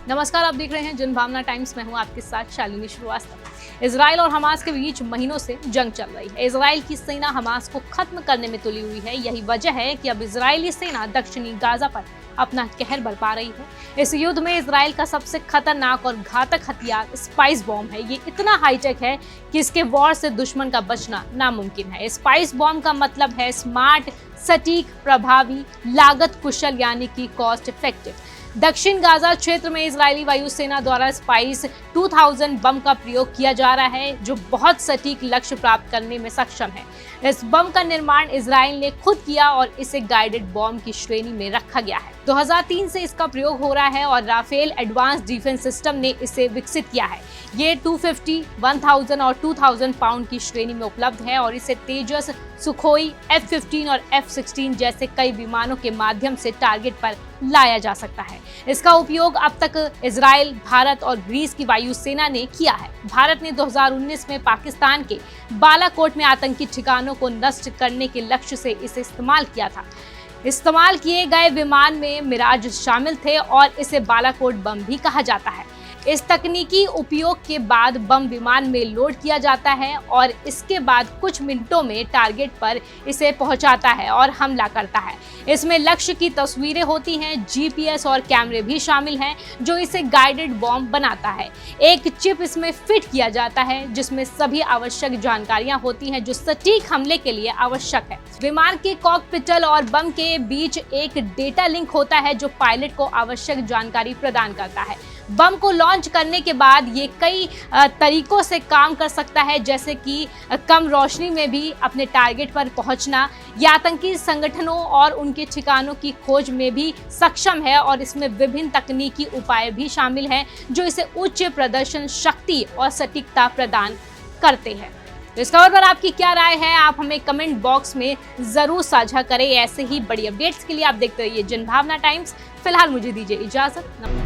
नमस्कार, आप देख रहे हैं जनभावना टाइम्स। मैं हूं आपके साथ शालिनी श्रीवास्तव। इजराइल और हमास के बीच महीनों से जंग चल रही है। इजराइल की सेना हमास को खत्म करने में तुली हुई है। यही वजह है कि अब इजरायली सेना दक्षिणी गाजा पर अपना कहर बरपा रही है। इस युद्ध में इजराइल का सबसे खतरनाक और घातक हथियार स्पाइस बॉम्ब है। ये इतना हाईटेक है कि इसके वॉर से दुश्मन का बचना नामुमकिन है। स्पाइस बॉम्ब का मतलब है स्मार्ट, सटीक, प्रभावी, लागत कुशल यानी कि कॉस्ट इफेक्टिव। दक्षिण गाजा क्षेत्र में इजरायली वायुसेना द्वारा स्पाइस 2000 बम का प्रयोग किया जा रहा है, जो बहुत सटीक लक्ष्य प्राप्त करने में सक्षम है। इस बम का निर्माण इजराइल ने खुद किया और इसे गाइडेड बॉम्ब की श्रेणी में रखा गया है। 2003 से इसका प्रयोग हो रहा है और राफेल एडवांस डिफेंस सिस्टम ने इसे विकसित किया है। ये 250, 1000 और 2000 पाउंड की श्रेणी में उपलब्ध है और इसे तेजस, सुखोई, F-15 और F-16 जैसे कई विमानों के माध्यम से टारगेट पर लाया जा सकता है। इसका उपयोग अब तक इजराइल, भारत और ग्रीस की वायुसेना ने किया है। भारत ने 2019 में पाकिस्तान के बालाकोट में आतंकी ठिकानों को नष्ट करने के लक्ष्य से इसे इस्तेमाल किया था। इस्तेमाल किए गए विमान में मिराज शामिल थे और इसे बालाकोट बम भी कहा जाता है। इस तकनीकी उपयोग के बाद बम विमान में लोड किया जाता है और इसके बाद कुछ मिनटों में टारगेट पर इसे पहुंचाता है और हमला करता है। इसमें लक्ष्य की तस्वीरें होती हैं, जीपीएस और कैमरे भी शामिल हैं, जो इसे गाइडेड बॉम्ब बनाता है। एक चिप इसमें फिट किया जाता है जिसमें सभी आवश्यक जानकारियां होती हैं जो सटीक हमले के लिए आवश्यक है। विमान के कॉकपिटल और बम के बीच एक डेटा लिंक होता है जो पायलट को आवश्यक जानकारी प्रदान करता है। बम को लॉन्च करने के बाद ये कई तरीकों से काम कर सकता है, जैसे कि कम रोशनी में भी अपने टारगेट पर पहुंचना, या आतंकी संगठनों और उनके ठिकानों की खोज में भी सक्षम है। और इसमें विभिन्न तकनीकी उपाय भी शामिल हैं जो इसे उच्च प्रदर्शन शक्ति और सटीकता प्रदान करते हैं। इस खबर पर आपकी क्या राय है, आप हमें कमेंट बॉक्स में जरूर साझा करें। ऐसे ही बड़ी अपडेट्स के लिए आप देखते रहिए जनभावना टाइम्स। फिलहाल मुझे दीजिए इजाजत।